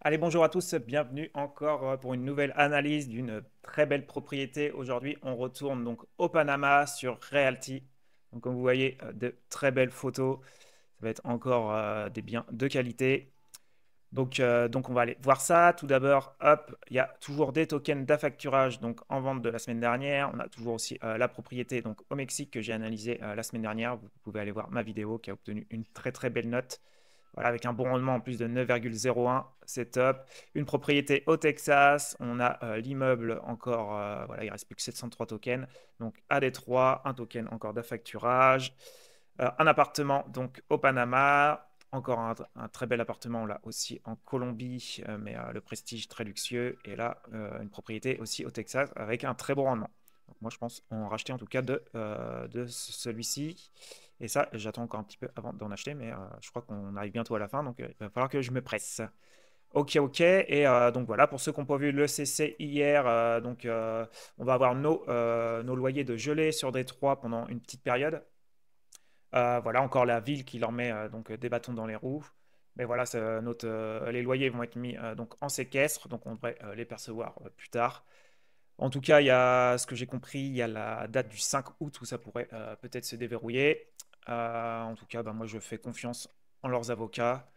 Allez, bonjour à tous, bienvenue encore pour une nouvelle analyse d'une très belle propriété. Aujourd'hui, on retourne donc au Panama sur Realty. Donc, comme vous voyez, de très belles photos. Ça va être encore des biens de qualité. Donc, on va aller voir ça. Tout d'abord, hop, il y a toujours des tokens d'affacturage donc en vente de la semaine dernière. On a toujours aussi la propriété donc au Mexique que j'ai analysée la semaine dernière. Vous pouvez aller voir ma vidéo qui a obtenu une très très belle note. Voilà, avec un bon rendement en plus de 9,01, c'est top. Une propriété au Texas, on a l'immeuble encore, voilà, il reste plus que 703 tokens. Donc à Détroit, un token encore d'affacturage. Un appartement donc au Panama, encore un très bel appartement là aussi en Colombie, mais le prestige très luxueux. Et là, une propriété aussi au Texas avec un très bon rendement. Donc moi, je pense en racheter en tout cas de celui-ci. Et ça, j'attends encore un petit peu avant d'en acheter, mais je crois qu'on arrive bientôt à la fin, donc il va falloir que je me presse. Ok, ok. Et donc voilà, pour ceux qui n'ont pas vu le CC hier, on va avoir nos loyers de gelée sur Détroit pendant une petite période. Voilà, encore la ville qui leur met donc des bâtons dans les roues. Mais voilà, les loyers vont être mis donc en séquestre, donc on devrait les percevoir plus tard. En tout cas, il y a ce que j'ai compris, il y a la date du 5 août où ça pourrait peut-être se déverrouiller. En tout cas, bah, moi je fais confiance en leurs avocats.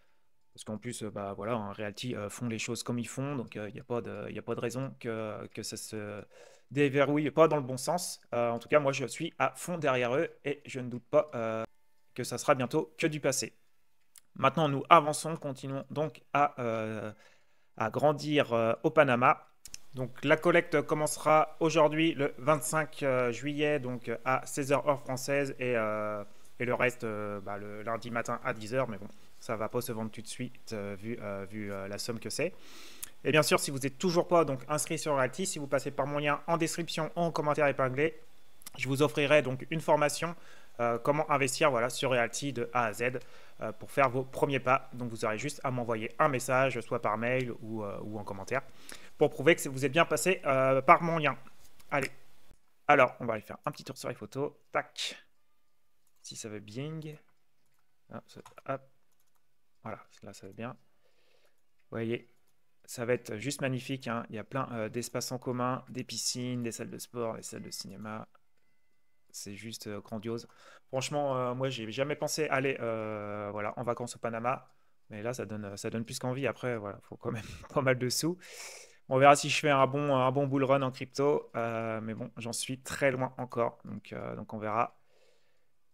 Parce qu'en plus, bah, voilà, en Realty font les choses comme ils font, donc il n'y a pas de, y a pas de raison que ça se déverrouille pas dans le bon sens. En tout cas, moi je suis à fond derrière eux et je ne doute pas que ça sera bientôt que du passé. Maintenant, nous avançons, continuons donc à grandir au Panama. Donc la collecte commencera aujourd'hui le 25 juillet donc à 16h heure française et le reste bah, le lundi matin à 10h, mais bon, ça va pas se vendre tout de suite vu la somme que c'est. Et bien sûr, si vous n'êtes toujours pas donc inscrit sur Realty, si vous passez par mon lien en description ou en commentaire épinglé, je vous offrirai donc une formation comment investir voilà, sur Realty de A à Z pour faire vos premiers pas. Donc vous aurez juste à m'envoyer un message, soit par mail ou en commentaire, pour prouver que vous êtes bien passé par mon lien. Allez, alors on va aller faire un petit tour sur les photos. Tac, si ça veut bien. Hop, voilà, là ça veut bien. Vous voyez, ça va être juste magnifique, hein. Il y a plein d'espaces en commun, des piscines, des salles de sport, des salles de cinéma. C'est juste grandiose. Franchement, moi, j'ai jamais pensé aller voilà, en vacances au Panama. Mais là, ça donne plus qu'envie. Après, voilà, faut quand même pas mal de sous. On verra si je fais un bon bull run en crypto. Mais bon, j'en suis très loin encore. Donc on verra.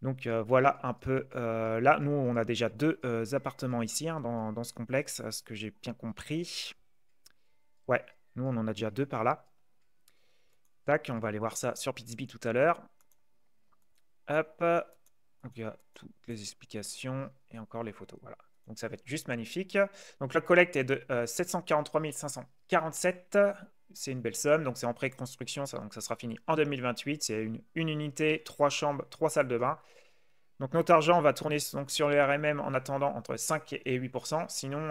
Donc voilà un peu. Là, nous, on a déjà deux appartements ici hein, dans ce complexe, ce que j'ai bien compris. Ouais, nous, on en a déjà deux par là. Tac, on va aller voir ça sur Pitsby tout à l'heure. Hop. Donc il y a toutes les explications et encore les photos. Voilà. Donc ça va être juste magnifique. Donc la collecte est de 743 547. C'est une belle somme. Donc c'est en pré-construction. Donc ça sera fini en 2028. C'est une unité, trois chambres, trois salles de bain. Donc notre argent va tourner donc, sur le RMM en attendant entre 5 et 8%. Sinon,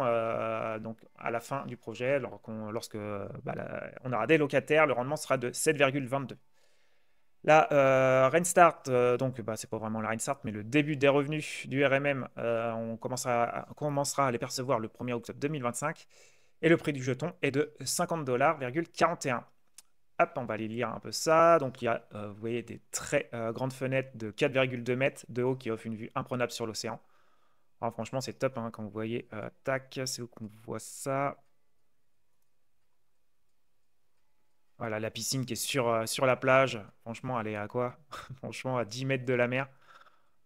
donc, à la fin du projet, lorsque bah, on aura des locataires, le rendement sera de 7,22. La Reinstart, donc bah, c'est pas vraiment la Reinstart, mais le début des revenus du RMM, on commencera à les percevoir le 1er octobre 2025 et le prix du jeton est de 50,41 $. Hop, on va aller lire un peu ça. Donc il y a, vous voyez, des très grandes fenêtres de 4,2 mètres de haut qui offrent une vue imprenable sur l'océan. Alors franchement, c'est top hein, quand vous voyez. Tac, c'est où qu'on voit ça? Voilà, la piscine qui est sur la plage. Franchement, elle est à quoi? Franchement, à 10 mètres de la mer.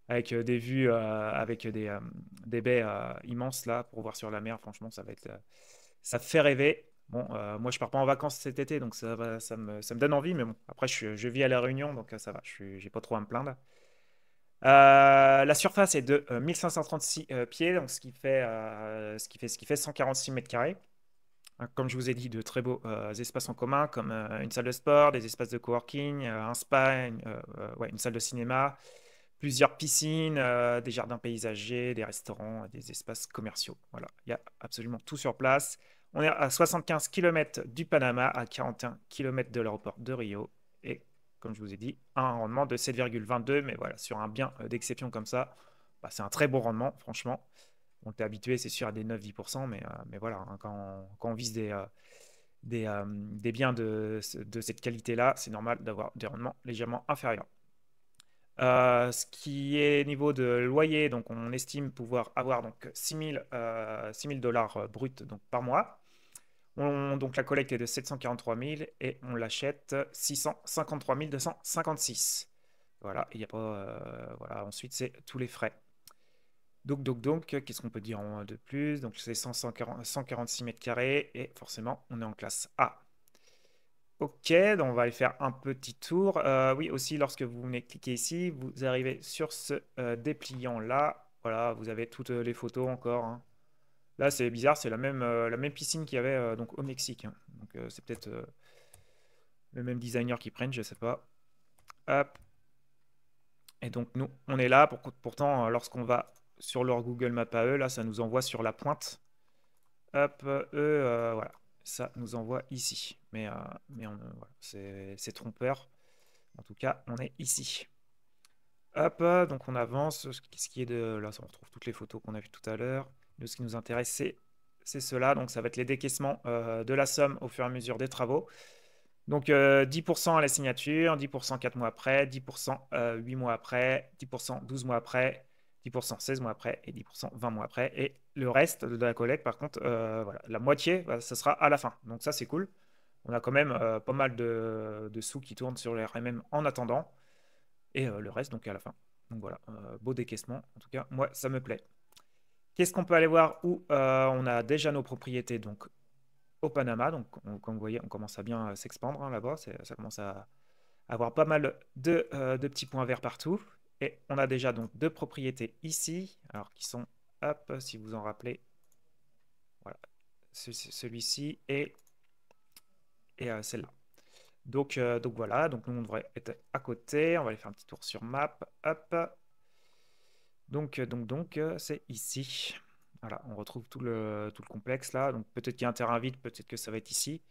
Avec des vues, avec des baies immenses là pour voir sur la mer. Franchement, ça fait rêver. Bon, moi je pars pas en vacances cet été, donc ça me donne envie, mais bon, après je vis à La Réunion, donc ça va, j'ai pas trop à me plaindre. La surface est de 1536 pieds, donc ce qui fait 146 mètres carrés. Hein, comme je vous ai dit, de très beaux espaces en commun, comme une salle de sport, des espaces de coworking, un spa, ouais, une salle de cinéma, plusieurs piscines, des jardins paysagers, des restaurants, des espaces commerciaux. Voilà, il y a absolument tout sur place. On est à 75 km du Panama, à 41 km de l'aéroport de Rio. Et comme je vous ai dit, un rendement de 7,22. Mais voilà, sur un bien d'exception comme ça, bah, c'est un très bon rendement, franchement. On était habitué, c'est sûr, à des 9-10%, mais voilà, hein, quand on vise des biens de cette qualité-là, c'est normal d'avoir des rendements légèrement inférieurs. Ce qui est niveau de loyer, donc on estime pouvoir avoir donc 6 000 dollars bruts donc par mois. Donc la collecte est de 743 000 et on l'achète 653 256. Voilà, il y a pas, voilà, ensuite c'est tous les frais. Donc, qu'est-ce qu'on peut dire de plus? Donc c'est 146 mètres carrés et forcément on est en classe A. Ok, donc on va aller faire un petit tour. Oui, aussi, lorsque vous venez cliquer ici, vous arrivez sur ce dépliant-là. Voilà, vous avez toutes les photos encore, hein. Là, c'est bizarre, c'est la même piscine qu'il y avait donc au Mexique, hein. Donc, c'est peut-être le même designer qui prenne, je sais pas. Hop. Et donc, nous, on est là. Pourtant, lorsqu'on va sur leur Google Maps à eux, là, ça nous envoie sur la pointe. Hop, voilà. Ça nous envoie ici. Voilà, c'est trompeur. En tout cas, on est ici. Hop, donc on avance. Ce qui est de là, on retrouve toutes les photos qu'on a vues tout à l'heure. Nous, ce qui nous intéresse, c'est cela. Donc, ça va être les décaissements de la somme au fur et à mesure des travaux. Donc, 10% à la signature, 10% 4 mois après, 10% 8 mois après, 10% 12 mois après, 10% 16 mois après et 10% 20 mois après. Et le reste de la collecte, par contre, voilà, la moitié, bah, ça sera à la fin. Donc, ça, c'est cool. On a quand même pas mal de sous qui tournent sur les RMM en attendant. Et le reste, donc à la fin. Donc voilà, beau décaissement. En tout cas, moi, ça me plaît. Qu'est-ce qu'on peut aller voir où on a déjà nos propriétés donc au Panama. Donc, comme vous voyez, on commence à bien s'expandre, hein, là-bas. Ça commence à avoir pas mal de petits points verts partout. Et on a déjà donc deux propriétés ici, alors qui sont, hop, si vous en rappelez, voilà, celui-ci et celle-là. Donc voilà, donc nous on devrait être à côté. On va aller faire un petit tour sur map. Hop. Donc, c'est ici. Voilà, on retrouve tout le complexe là. Donc peut-être qu'il y a un terrain vide, peut-être que ça va être ici.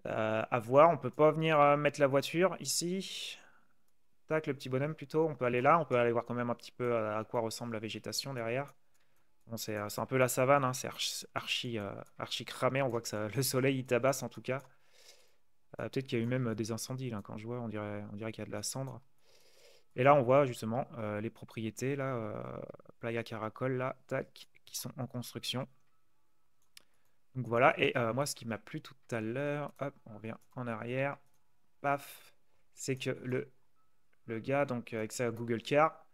À voir, on peut pas venir mettre la voiture ici. Tac, le petit bonhomme plutôt. On peut aller là, on peut aller voir quand même un petit peu à quoi ressemble la végétation derrière. Bon, c'est un peu la savane, hein, c'est archi cramé. On voit que le soleil il tabasse en tout cas. Peut-être qu'il y a eu même des incendies là, quand je vois, on dirait qu'il y a de la cendre. Et là, on voit justement les propriétés, là, Playa Caracol, là, tac, qui sont en construction. Donc voilà, et moi, ce qui m'a plu tout à l'heure, hop, on revient en arrière, paf, c'est que le gars, donc avec sa Google Car,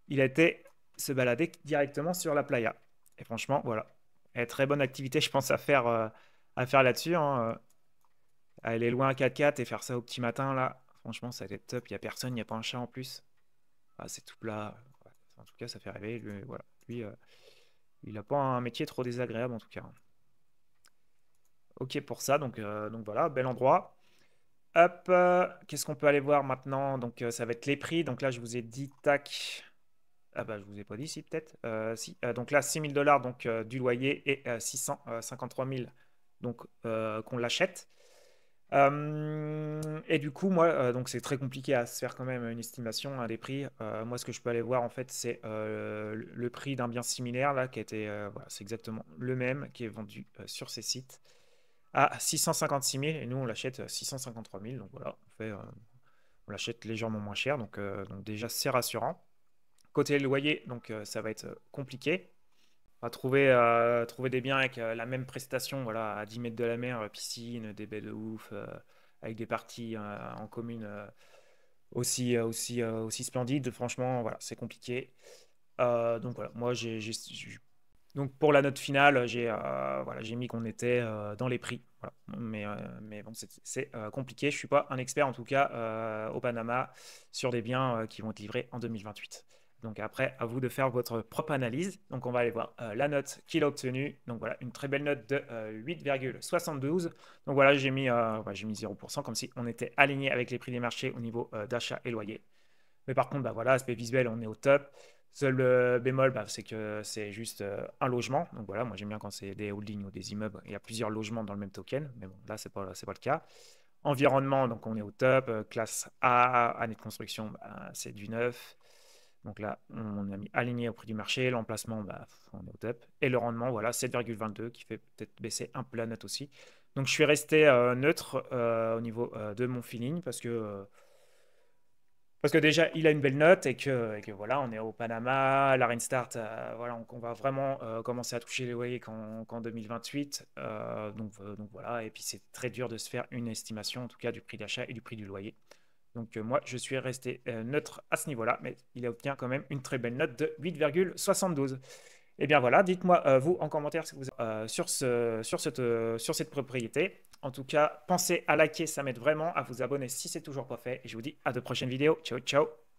il a été se balader directement sur la playa. Et franchement, voilà, et très bonne activité, je pense, à faire là-dessus, hein. Aller loin à 4x4 et faire ça au petit matin, là, franchement, ça a été top. Il n'y a personne, il n'y a pas un chat en plus. Ah, c'est tout plat. Ouais. En tout cas, ça fait rêver. Lui, voilà. Lui, il n'a pas un métier trop désagréable, en tout cas. Ok pour ça, donc voilà, bel endroit. Hop, qu'est-ce qu'on peut aller voir maintenant? Donc, ça va être les prix. Donc là, je vous ai dit, tac. Ah bah, je vous ai pas dit, si, peut-être. Si. Donc là, 6 000 dollars donc, du loyer et 653 000 donc, qu'on l'achète. Et du coup, moi, donc c'est très compliqué à se faire quand même une estimation, hein, des prix. Moi, ce que je peux aller voir, en fait, c'est le prix d'un bien similaire, là, qui a été, voilà, c'est exactement le même, qui est vendu sur ces sites à 656 000, et nous, on l'achète à 653 000. Donc voilà, on l'achète légèrement moins cher, donc déjà, c'est rassurant. Côté loyer, donc ça va être compliqué. On va trouver des biens avec la même prestation, voilà, à 10 mètres de la mer, piscine, des baies de ouf, avec des parties en commune aussi splendides. Franchement, voilà, c'est compliqué. Donc voilà, moi donc pour la note finale, voilà, j'ai mis qu'on était dans les prix. Voilà. Mais bon, c'est compliqué. Je suis pas un expert en tout cas au Panama sur des biens qui vont être livrés en 2028. Donc après, à vous de faire votre propre analyse. Donc on va aller voir la note qu'il a obtenue. Donc voilà, une très belle note de 8,72. Donc voilà, j'ai mis 0% comme si on était aligné avec les prix des marchés au niveau d'achat et loyer. Mais par contre, bah voilà, aspect visuel, on est au top. Seul bémol, bah, c'est que c'est juste un logement. Donc voilà, moi j'aime bien quand c'est des holdings ou des immeubles, il y a plusieurs logements dans le même token. Mais bon, là, c'est pas le cas. Environnement, donc on est au top. Classe A, année de construction, bah, c'est du neuf. Donc là, on a mis aligné au prix du marché. L'emplacement, bah, on est au top. Et le rendement, voilà, 7,22 qui fait peut-être baisser un peu la note aussi. Donc je suis resté neutre au niveau de mon feeling parce que déjà, il a une belle note et que voilà, on est au Panama, la Restart, voilà, on va vraiment commencer à toucher les loyers qu'en 2028. Donc voilà, et puis c'est très dur de se faire une estimation, en tout cas, du prix d'achat et du prix du loyer. Donc moi, je suis resté neutre à ce niveau-là, mais il obtient quand même une très belle note de 8,72. Et bien voilà, dites-moi vous en commentaire ce que vous sur cette propriété. En tout cas, pensez à liker, ça m'aide vraiment, à vous abonner si c'est toujours pas fait. Et je vous dis à de prochaines vidéos. Ciao, ciao!